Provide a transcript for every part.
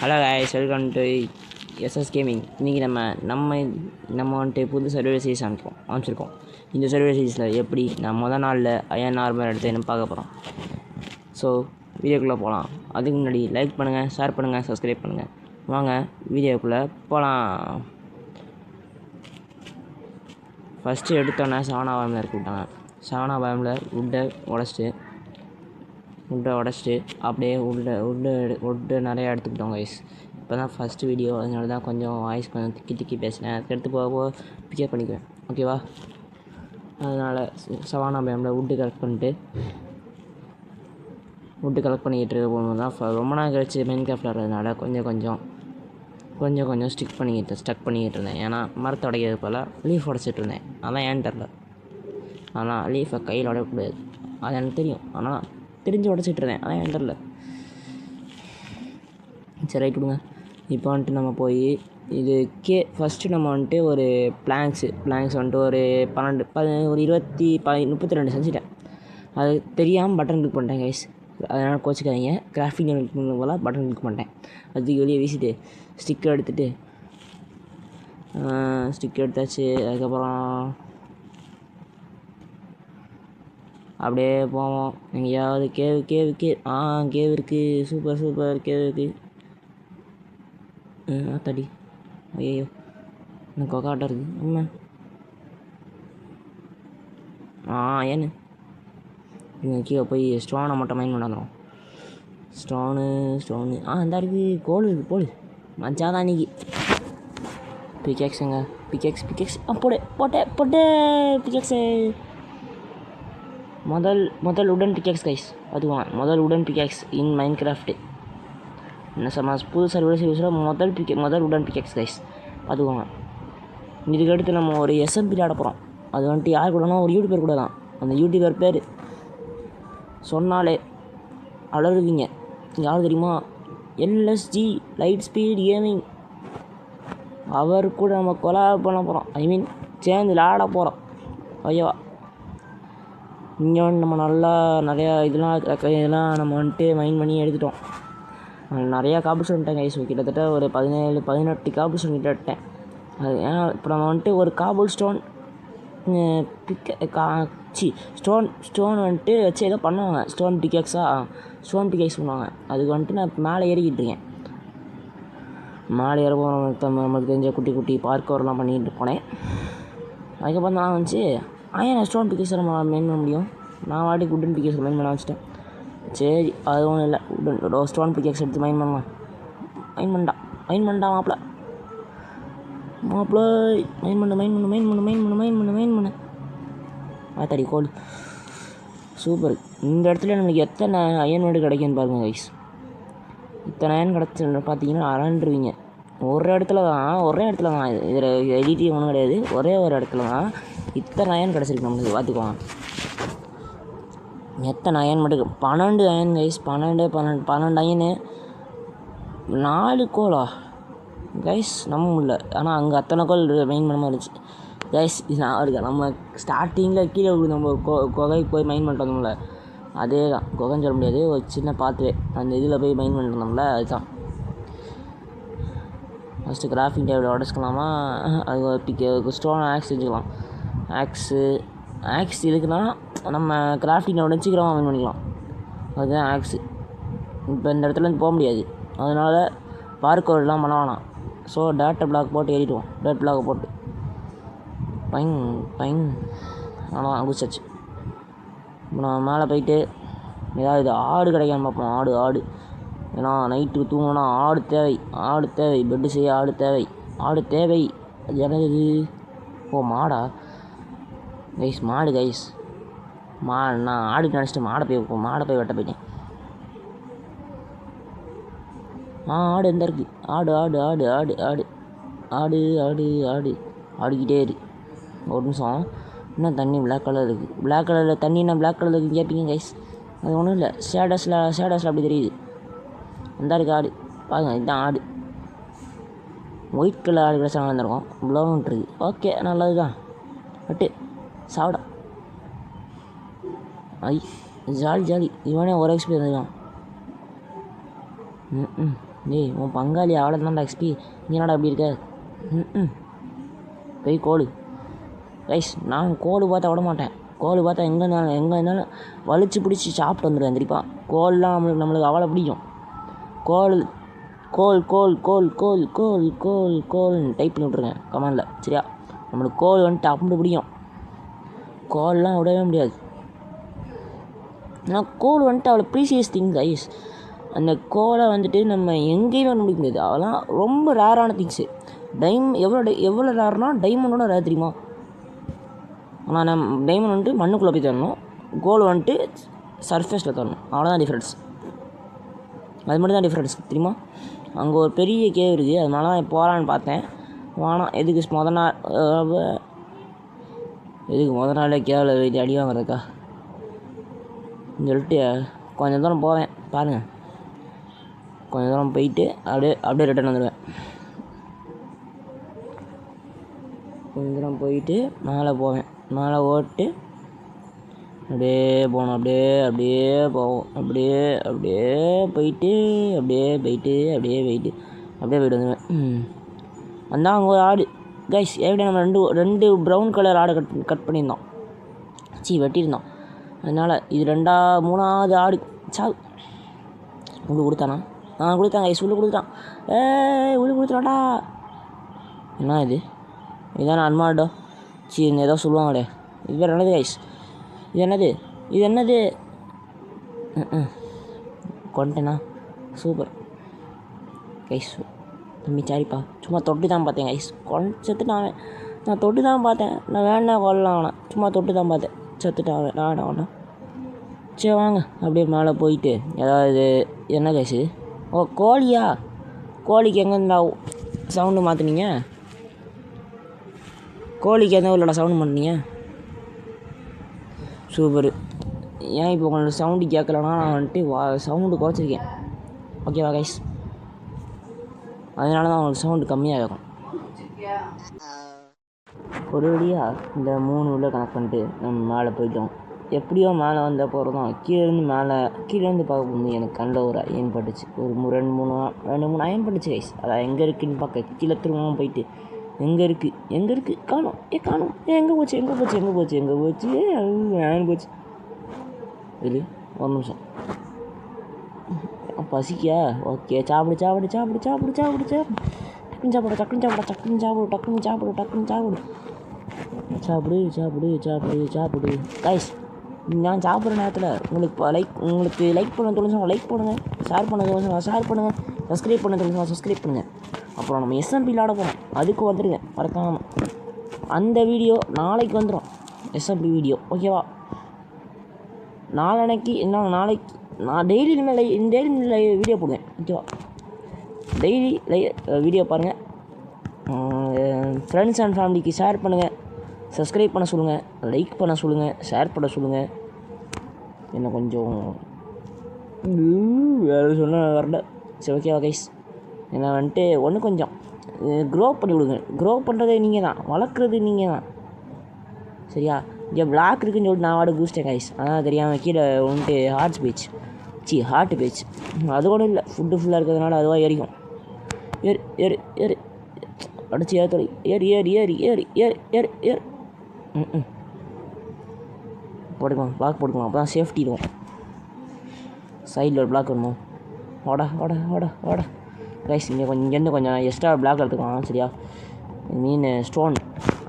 Hello guys, welcome to SS gaming. இன்றைக்கி நம்ம வந்துட்டு புது சர்வர் சீரிஸ் ஆரம்பிச்சிருக்கோம். இந்த சர்வர் சீரிஸில் எப்படி நான் மொதல் நாளில் அயன் ஆர்மர் எடுத்து என்ன பார்க்க போகிறோம். ஸோ வீடியோக்குள்ளே போகலாம். அதுக்கு முன்னாடி லைக் பண்ணுங்கள், ஷேர் பண்ணுங்கள், சப்ஸ்கிரைப் பண்ணுங்கள். வாங்க வீடியோக்குள்ளே போகலாம். ஃபஸ்ட்டு எடுத்தோன்னே சவனா பயமில் இறக்கி விட்டாங்க. சவனா பயமில் உட்டை உடச்சிட்டு அப்படியே உட்டு நிறையா எடுத்துக்கிட்டோம் கைஸ். இப்போ தான் ஃபஸ்ட்டு வீடியோ, அதனால தான் கொஞ்சம் வாய்ஸ் கொஞ்சம் திக்கி பேசினேன். அதுக்கடுத்து போக பிக்கப் பண்ணிக்குவேன், ஓகேவா? அதனால் சவானா பயமில் உட்டு கலெக்ட் பண்ணிக்கிட்டு இருக்க போகும்போது தான் ரொம்ப நாள் கழிச்சு மெயின் கிராஃப்ட் வர்றதுனால கொஞ்சம் ஸ்டக் பண்ணிக்கிட்டு இருந்தேன். ஏன்னா மரத்தை உடைக்கிறது போல் லீஃப் உடச்சிட்டு இருந்தேன். அதான் ஏன்னு தெரில. ஆனால் லீஃபை கையில் உடையக்கூடாது, அது எனக்கு தெரியும். ஆனால் தெரிஞ்சு உடச்சிட்டு இருந்தேன், அதான் ஏன்னு தெரில. சரி, ரைட் விடுங்க. இப்போ வந்துட்டு நம்ம போய் இது ஃபஸ்ட்டு நம்ம வந்துட்டு ஒரு பிளாங்க்ஸ் வந்துட்டு ஒரு 32 செஞ்சுட்டேன். அது தெரியாமல் பட்டன் கிளிக் பண்ணிட்டேன் கைஸ். அதனால் கோச்சிக்காதீங்க. கிராஃபிக் போல் பட்டன் கிளிக் பண்ணிட்டேன். அதுக்கு வெளியே வீசிட்டு ஸ்டிக்கர் எடுத்தாச்சு. அதுக்கப்புறம் அப்படியே போவோம். எங்கேயாவது கேவ் இருக்குது. சூப்பர் கேவ் இருக்குது. ஆத்தாடி, ஐயோ எனக்கு கொக்காட்டம் இருக்குது. ஆமாம், ஏன்னு இங்கே கீழே போய் ஸ்டோனை மட்டும் மைண்ட் பண்ணாந்துடும். ஸ்டோனு இந்த இருக்குது. கோல் இருக்குது, போடு மச்சாதான் அன்றைக்கி. பிகேக்ஸுங்க, பிகேக்ஸ் போட்டே பிகேக்ஸு. முதல் உடன் பிகேக்ஸ் கைஸ். அதுவான் முதல் உடன் பிகேக்ஸ் இன் மைன் கிராஃப்ட்டு. என்ன புது சர்வர் சீரிஸில் முதல் உடன் பிகேக்ஸ் கைஸ். அதுவாங்க. இதுக்கடுத்து நம்ம ஒரு எஸ்எம்பி விளையாட போகிறோம். அது வந்துட்டு யார் கூடனா ஒரு யூடியூபர் கூட தான். அந்த யூடியூபர் பேர் சொன்னாலே அலறுவீங்க. யார் தெரியுமா? LSG Light Speed Gaming. அவர் கூட நம்ம கொலாப் பண்ண போகிறோம். சேர்ந்து விளையாட போகிறோம். ஐயோவா, இங்கே வந்து நம்ம நல்லா நிறையா இதெல்லாம் நம்ம வந்துட்டு மைண்ட் பண்ணி எடுத்துட்டோம். நிறையா காபிள் ஸ்டோன்ட்டேன் கைஸ். கிட்டத்தட்ட ஒரு 17-18 காபிள் ஸ்டோன் கிட்ட எடுத்தேன். அது ஏன்னா இப்போ நம்ம வந்துட்டு ஒரு காபிள் ஸ்டோன் ஸ்டோன் வந்துட்டு வச்சு ஏதோ பண்ணுவாங்க. ஸ்டோன் பிகேக்ஸ் பண்ணுவாங்க. அதுக்கு வந்துட்டு நான் மேலே ஏறிக்கிட்டு இருக்கேன். மேலே ஏற போகிறோம். நம்மளுக்கு தெரிஞ்ச குட்டி பார்க்கோர்லாம் பண்ணிக்கிட்டு போனேன். அதுக்கப்புறம் தான் வந்துச்சு நான் ஸ்டோன் பிகேக்ஸ் நம்ம மெயின் பண்ண முடியும். நான் வாட்டி உடன் பிகேக்ஸ் மெயின் பண்ண வச்சுட்டேன். சரி, அது ஒன்றும் இல்லை. ஸ்டோன் பிகேக்ஸ் எடுத்து மைண்ட் பண்ணா மாப்பிள்ள மைண்ட் பண்ணு. ஆத்தாடி கோல், சூப்பர். இந்த இடத்துல நம்மளுக்கு எத்தனை அயன் வேர்டு கிடைக்குன்னு பாருங்கள் கைஸ். இத்தனை அயன் கிடச்சி பார்த்தீங்கன்னா அரண்டுருவீங்க. ஒரே இடத்துல தான் இதில் எடிட்டிங் ஒன்றும் கிடையாது. ஒரே ஒரு இடத்துல தான் இத்தனை அயன் கிடச்சிருக்கு நம்மளுக்கு. பார்த்துக்குவாங்க எத்தனை அயன் மட்டும். 12 அயன் கைஸ். 12 அயனு 4 கோலா கைஸ். நம்ம முடியல. ஆனால் அங்கே அத்தனை கோல் மைண்ட் பண்ண மாதிரி இருந்துச்சு கைஸ். நான் இருக்கேன். நம்ம ஸ்டார்டிங்கில் கீழே நம்ம குகைக்கு போய் மைண்ட் பண்ணிட்டு வந்தோம்ல, அதே தான். குகைன்னு சொல்ல முடியாது, ஒரு சின்ன பாத்துவே. அந்த இதில் போய் மைண்ட் பண்ணிட்டு வந்தோம்ல, அதுதான். ஃபஸ்ட்டு கிராஃபிக் டேபிள் உடச்சிக்கலாமா? அது ஸ்டோன் ஆக்ஸ் செஞ்சுக்கலாம். ஆக்ஸ் இருக்குன்னா நம்ம கிராஃப்டிங்கை விட சீக்கிரமாக மைண்ட் பண்ணிக்கலாம். அதுதான் ஆக்ஸு. இப்போ இந்த இடத்துலேருந்து போக முடியாது, அதனால் பார்க்கோர்லாம் பண்ண வேணாம். ஸோ டேட்டா பிளாக் போட்டு ஏறிடுவோம். டேட் பிளாக் போட்டு பைங் ஆனால் குடிச்சாச்சு. இப்போ நம்ம மேலே போயிட்டு ஏதாவது ஆடு கிடைக்காம பார்ப்போம். ஆடு ஏன்னா நைட்டுக்கு தூங்கினா ஆடு தேவை. பெட்டு செய்ய ஆடு தேவை. எனது மாடா கைஸ்? மாடு கைஸ். நான் ஆடு நினச்சிட்டு மாடை போய் வெட்ட போயிட்டேன். ஆடு எந்த இருக்குது? ஆடுக்கிட்டே இரு. ஒரு நிமிஷம். இன்னும் தண்ணி பிளாக் கலர் இருக்குது. தண்ணி என்ன பிளாக் கலர் இருக்குன்னு கேட்பீங்க கைஸ். அது ஒன்றும் இல்லை, ஷேடஸில் அப்படி தெரியுது. அந்த இருக்குது ஆடு பாருங்கள். இதுதான் ஆடு. ஒயிட் கலர் ஆடு கிடச்சா வந்துருக்கோம். ப்ளவுன் இருக்குது. ஓகே, நல்லது தான். பட்டு சாப்பிட ஜாலி. இவனே ஒரு எக்ஸ்பீரியன்ஸ் தான். டேய் உன் பங்காளி அவ்வளோ தான்டா எக்ஸ்பி, நீ என்னடா அப்படி இருக்க? போய் கோடு கைஸ். நான் கோடு பார்த்தா விட மாட்டேன். கோல் பார்த்தா எங்கே இருந்தாலும் வலிச்சு பிடிச்சி சாப்பிட்டு வந்துடுவேன் தெரியுமா. கோல்லாம் நம்மளுக்கு அவ்வளோ பிடிக்கும். கோல் கோல் கோல் கோல் கோல் கோல் கோல் கோல்னு டைப் பண்ணி விட்ருங்க கமெண்டில், சரியா? நம்மளுக்கு கோல் வந்துட்டு அப்படி பிடிக்கும். கோல்லாம் விடவே முடியாது. ஆனால் கோல் வந்துட்டு அவ்வளோ ப்ரீசியஸ் திங் கைஸ். அந்த கோலை வந்துட்டு நம்ம எங்கேயுமே முடிக்க முடியாது. அதெல்லாம் ரொம்ப ரேரான திங்ஸு. எவ்வளோ ரேர்னா டைமண்டோட ரேர் தெரியுமா? ஆனால் நம்ம டைமண்ட் வந்துட்டு மண்ணுக்குள்ளே போய் தரணும், கோல் வந்துட்டு சர்ஃபேஸில் தரணும். அவ்வளோதான் டிஃப்ரென்ஸ். அது மட்டும் தான் டிஃப்ரென்ஸ் தெரியுமா. அங்கே ஒரு பெரிய கேவ் இருக்குது, அதனால தான் போகலான்னு பார்த்தேன். வேணாம், எதுக்கு மொதல் நாளே கேவில் வெயிட்டு அடி வாங்குறதுக்கா சொல்லிட்டு கொஞ்சம் தூரம் போவேன் பாருங்கள். கொஞ்சம் தூரம் போயிட்டு அப்படியே ரிட்டர்ன் வந்துடுவேன். கொஞ்சம் தூரம் போயிட்டு மேலே போவேன். மேலே ஓட்டு அப்படியே போகணும். அப்படியே போவோம். அப்படியே போயிட்டு வந்துடுவேன். வந்தால் அங்கே ஒரு ஆடு கைஸ். எப்படி நம்ம ரெண்டு ப்ரௌன் கலர் ஆடை கட் பண்ணியிருந்தோம், வெட்டியிருந்தோம். அதனால் இது 3வது ஆடு. உள்ளு கொடுத்தானா? கொடுத்தான் கைஸ், உள்ளு கொடுத்தான். உள்ளு கொடுத்துடாடா. என்ன இதான அன்மாடோ? ஏதோ சொல்லுவாங்களே. இது வேறு என்னது கைஸ்? இது என்னது கொண்டேண்ணா? Super guys. தம்பி சாரிப்பா, சும்மா தொட்டு தான் பார்த்தேன் கைஸ். செத்துட்டான். நான் தொட்டு தான் பார்த்தேன். நான் வேண்டாம் கொள்ளலாம் வேணாம், சும்மா தொட்டு தான் பார்த்தேன். செத்துட்டான். வேணாம். சரி வாங்க அப்படியே மேலே போயிட்டு ஏதாவது என்ன கைஸ் இது? கோழியா? கோழிக்கு எங்கேருந்தா சவுண்டு மாற்றினீங்க? கோழிக்கு எந்த ஊரில் சவுண்டு மாட்டினீங்க? சூப்பரு. ஏன் இப்போ உங்களுக்கு சவுண்டு கேட்கலன்னா நான் வந்துட்டு சவுண்டு குறைச்சிருக்கேன், ஓகேவா கைஸ்? அதனால தான் உங்களுக்கு சவுண்டு கம்மியாக இருக்கும். ஒரு வழியாக இந்த 3 உள்ள கனெக்ட் பண்ணிட்டு நம்ம மேலே போயிட்டோம். எப்படியோ மேலே வந்த போகிறது தான். கீழேருந்து பார்க்கும்போது எனக்கு கண்ணில் ஒரு அயன் பட்டுச்சு. ஒரு 2-3 அயன் பட்டுச்சு கைஸ். அதான் எங்கே இருக்குதுன்னு பார்க்க கீழே திரும்பவும் போயிட்டு எங்கே இருக்குது காணும். எங்கே போச்சு அயன் போச்சு. இது ஒரு நிமிஷம். பசிக்கா? ஓகே, சாப்பிடு. டக்குன்னு சாப்பிடு கைஸ். நான் சாப்பிட்ற நேரத்தில் உங்களுக்கு லைக் பண்ண தோணுச்சுன்னா லைக் பண்ணுங்கள், ஷேர் பண்ண தோணுச்சுன்னா ஷேர் பண்ணுங்கள், சப்ஸ்கிரைப் பண்ண தோணுச்சுன்னா சப்ஸ்கிரைப் பண்ணுங்கள். அப்புறம் நம்ம SMP விளாட போகிறோம், அதுக்கு வந்துடுங்க மறக்காமல். அந்த வீடியோ நாளைக்கு வந்துடும், SMP வீடியோ, ஓகேவா? நாளைக்கு நான் டெய்லி வீடியோ போடுவேன், ஓகேவா? டெய்லி வீடியோ பாருங்கள். ஃப்ரெண்ட்ஸ் அண்ட் ஃபேமிலிக்கு ஷேர் பண்ணுங்கள், சப்ஸ்கிரைப் பண்ண சொல்லுங்கள், லைக் பண்ண சொல்லுங்கள், ஷேர் பண்ண சொல்லுங்கள். என்ன கொஞ்சம் வேறு சொன்ன வரல. சரி ஓகேவா கைஸ்? என்ன வந்துட்டு ஒன்று கொஞ்சம் க்ரோ பண்ணி விடுங்க. க்ரோ பண்ணுறதே நீங்கள் தான், வளர்க்குறது நீங்கள் தான், சரியா? இங்கே பிளாக் இருக்குன்னு சொல்லிட்டு நான் வாட பூஸ்டேன் கைஸ். ஆனால் தெரியாமல் கீழே வந்துட்டு ஹார்ட் பேஜ் அது கூட இல்லை. ஃபுட்டு ஃபுல்லாக இருக்கிறதுனால அதுவாக ஏறிக்கும். ஏறு அடிச்சு ஏறி ஏறு பிளாக் போட்டுக்கலாம், அப்போ தான் சேஃப்டி இருக்கும். சைடில் ஒரு பிளாக் வேணுமோ? ஓட கைஸ். இங்கேருந்து கொஞ்சம் எக்ஸ்ட்ரா பிளாக் எடுத்துக்கலாம், சரியா? ஸ்டோன்,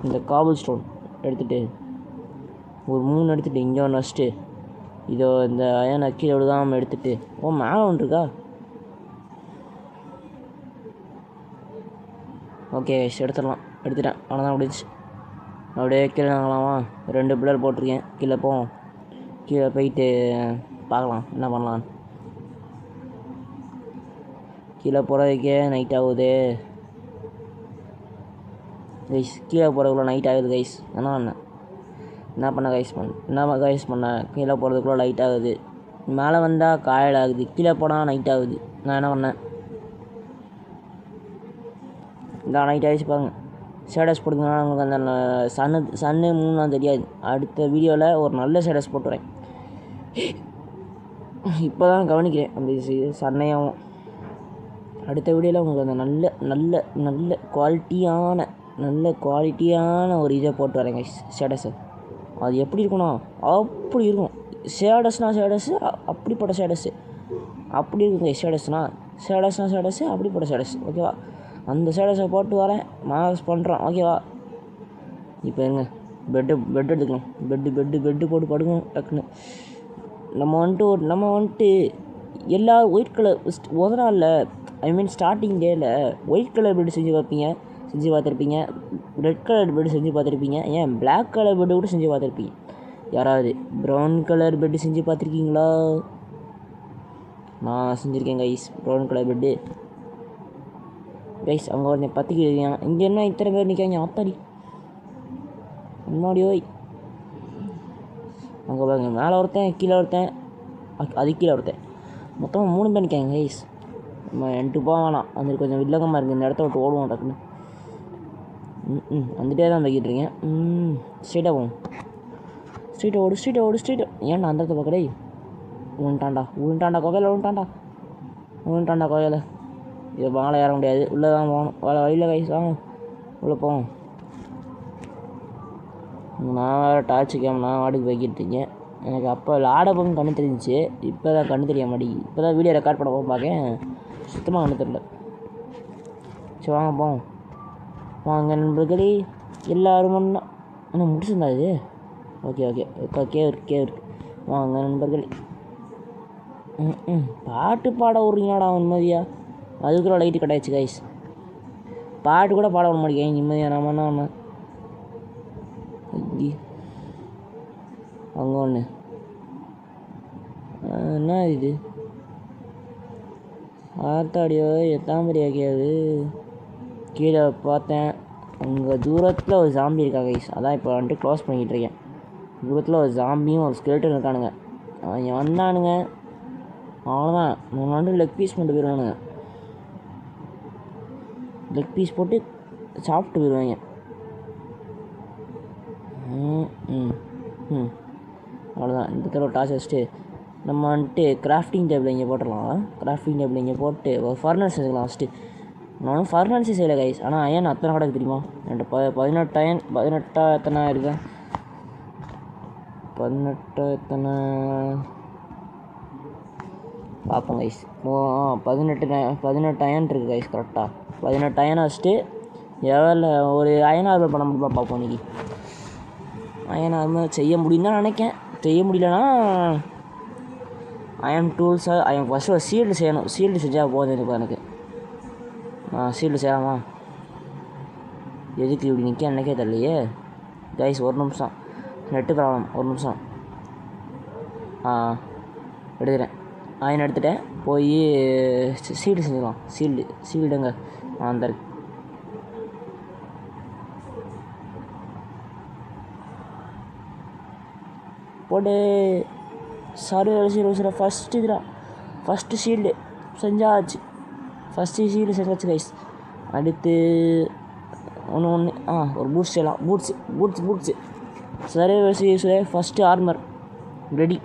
இந்த காபிள் ஸ்டோன் எடுத்துகிட்டு ஒரு 3 எடுத்துகிட்டு இங்கே ஒன்று வச்சுட்டு இதோ இந்த அயனை கீழே விழுதாமல் எடுத்துகிட்டு மேலே ஒன்று இருக்கா? ஓகே எடுத்துட்டேன். ஆனால் தான் முடிச்சு. அப்படியே கீழே நாங்களாமா 2 பில்லர் போட்டிருக்கேன். கீழே போவோம். கீழே போயிட்டு பார்க்கலாம் என்ன பண்ணலான்னு. கீழே போகிறதுக்கே நைட் ஆகுது கைஸ். கீழே போகிறதுக்குள்ள நைட் ஆகுது கைஸ். என்ன பண்ண கைஸ் பண்ண கீழே போகிறதுக்குள்ள லைட் ஆகுது. மேலே வந்தால் காயல் ஆகுது, கீழே போனால் நைட் ஆகுது. நான் என்ன பண்ணேன்? இந்த நைட் ஆகிடுச்சு பாருங்கள். ஸ்டேட்டஸ் போட்டுக்கனால உங்களுக்கு அந்த சன்னு மூணுலாம் தெரியாது. அடுத்த வீடியோவில் ஒரு நல்ல ஸ்டேட்டஸ் போட்டுறேன். இப்போ தான் கவனிக்கிறேன் அந்த சன்னையாகவும். அடுத்த வீடியோவில் உங்களுக்கு அந்த நல்ல நல்ல நல்ல குவாலிட்டியான ஒரு இதை போட்டு வரேங்க ஸ்டேட்டஸு. அது எப்படி இருக்குன்னா அப்படி இருக்கும். ஸ்டேட்டஸ்ஸு அப்படிப்பட்ட ஸ்டேட்டஸு அப்படி இருக்குங்க. ஸ்டேட்டஸ்ஸு அப்படிப்பட்ட ஸ்டேட்டஸ். ஓகேவா? அந்த ஸ்டேட்டஸை போட்டு வரேன். மாஸ் பண்ணுறோம். ஓகேவா? இப்போ இருங்க, பெட்டு எடுத்துக்கலாம். பெட்டு போட்டு படுக்கணும் டக்குன்னு. நம்ம வந்துட்டு எல்லா ஒயிட் கலர் ஒரு நாளில் ஸ்டார்டிங் டேயில் ஒயிட் கலர் பெட்டு செஞ்சு பார்த்துருப்பீங்க. ரெட் கலர் பெட்டு செஞ்சு பார்த்துருப்பீங்க. ஏன் பிளாக் கலர் பெட்டு கூட செஞ்சு பார்த்துருப்பீங்க. யாராவது ப்ரௌன் கலர் பெட்டு செஞ்சு பார்த்துருக்கீங்களா? நான் செஞ்சுருக்கேன் guys brown colour bed. Guys அங்கே ஒருத்தன் பற்றிக்கு இருக்கான். இங்கே என்ன இத்தனை பேர் நிற்காங்க? ஆத்தாடி முன்னாடி ஓய். அங்கே பாருங்க, மேலே ஒருத்தன், கீழே ஒருத்தன், அது கீழே ஒருத்தன், மொத்தமாக 3 பேர் நிற்காங்க கைஸ். நம்ம என்ட்டு போவேணாம். அந்த கொஞ்சம் வில்லகமாக இருக்குது. இந்த இடத்த விட்டு ஓடுவோம் டக்குன்னு. வந்துட்டே தான் வைக்கிட்டு இருக்கேன். ஸ்ட்ரெயிட்டாக போவோம். ஸ்ட்ரெயிட்டாக ஓடு. ஏன்டா அந்த இடத்த பார்க்கடே? உளுண்டாண்டா கோகையில். இது மேலே ஏற முடியாது. உள்ளே தான் போகணும். வழியில் கைஸ் வாங்க உள்ளே போவோம். நான் வேறு டார்ச் கேம் நான் வாடகை வைக்கிட்டு இருக்கேன். எனக்கு அப்போ விளாடப்போன்னு கண்ணு தெரிஞ்சிச்சு. இப்போ தான் கண்ணு தெரிய மாட்டேங்குது. இப்போ தான் வீடியோ ரெக்கார்ட் பண்ண போக பார்க்கேன். சுத்தமாக கண்ணு தெரியல. சரி வாங்க போவோம். வாங்க நண்பர்களே எல்லோரும் ஒன்றா. ஆனால் முடிச்சிருந்தா இது. ஓகே கேவ் இருக்கு. வாங்க நண்பர்களே. பாட்டு பாட விட்றீங்களாடா நிம்மதியா? அதுக்குள்ள லைட்டு கட்டாயிடுச்சு கைஸ். பாட்டு கூட பாட விட மாட்டேங்க நிம்மதியாக. நம்ம என்ன அங்கே ஒன்று என்ன இது? ஆத்தாடியோ எத்தாம்பரியா கேது. கீழே பார்த்தேன். அங்கே தூரத்தில் ஒரு ஜாம்பி இருக்கா கைஸ். அதான் இப்போ வந்துட்டு க்ளோஸ் பண்ணிக்கிட்டு இருக்கேன். தூரத்தில் ஒரு ஜாம்பியும் ஒரு ஸ்கெல்ட்டும் இருக்கானுங்க. அவன் வந்தானுங்க, அவ்வளோதான். நான் வந்துட்டு லெக் பீஸ் போட்டு போயிடுவானுங்க. லெக் பீஸ் போட்டு சாப்பிட்டு போயிடுவாங்க. அவ்வளோதான். இந்த தடவை டாஸ் வச்சுட்டு நம்ம வந்துட்டு கிராஃப்டிங் டேபிள் இங்கே போட்டுடலாம். கிராஃப்டிங் டேபிள் இங்கே போட்டு ஒரு ஃபர்னஸ் செய்யலாம் ஃபஸ்ட்டு. நான் ஒன்றும் ஃபர்னஸே செய்யலை கைஸ். ஆனால் அயன் அத்தனை கூட தெரியுமா? என்கிட்ட 18 எத்தனை இருக்கேன்? 18 எத்தனை பார்ப்போம் கைஸ். 18 அயன் இருக்குது கைஸ். கரெக்டாக 18 அயனை வச்சுட்டு எவ்வளோ ஒரு அயன் ஆர்வல் பண்ண முடியுமா பார்ப்போம். இன்றைக்கி அயன் ஆர்வல் செய்ய முடியும் தான் நினைக்கேன். செய்ய முடியலன்னா அயன் டூல்ஸாக ஃபஸ்ட்டு ஒரு ஷீல்டு செய்யணும். ஷீல்டு செஞ்சால் போதும் இப்போ எனக்கு. ஷீல்டு செய்யலாமா? எதுக்கு இப்படி நிற்க எனக்கே தெரியலையே கைஸ். ஒரு நிமிஷம், நெட்டு ப்ராப்ளம். ஒரு நிமிஷம். எடுத்துட்டேன். அயன் எடுத்துட்டேன். போய் ஷீல்டு செஞ்சுக்கலாம். ஷீல்டுங்க அந்த இருக்கு. போட்டு சர்வர் ஃபஸ்ட்டு ஷீல்டு செஞ்சாச்சு. செஞ்சாச்சு கைஸ். அடுத்து ஒன்று ஒரு பூட்ஸ் செய்யலாம். Boots server first armour ready.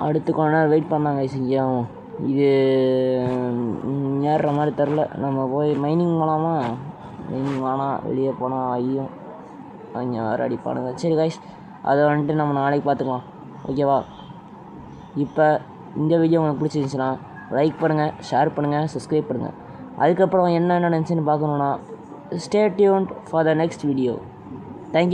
அடுத்து கொஞ்ச நேரம் வெயிட் பண்ணாங்க கைஸ். இங்கேயும் இது ஏறுற மாதிரி தெரில. நம்ம போய் மைனிங் போகலாமா? மைனிங் வேணாம், வெளியே போனால் ஐயும் அங்கே வேறு அடிப்பானுங்க. சரி கைஸ், அதை வந்துட்டு நம்ம நாளைக்கு பார்த்துக்கலாம். ஓகேவா? இப்போ இந்த வீடியோ உங்களுக்கு பிடிச்சிருந்துச்சுன்னா லைக் பண்ணுங்கள், ஷேர் பண்ணுங்கள், சப்ஸ்கிரைப் பண்ணுங்கள். அதுக்கப்புறம் என்ன நினச்சின்னு பார்க்கணுன்னா stay tuned for the next video. Thank you.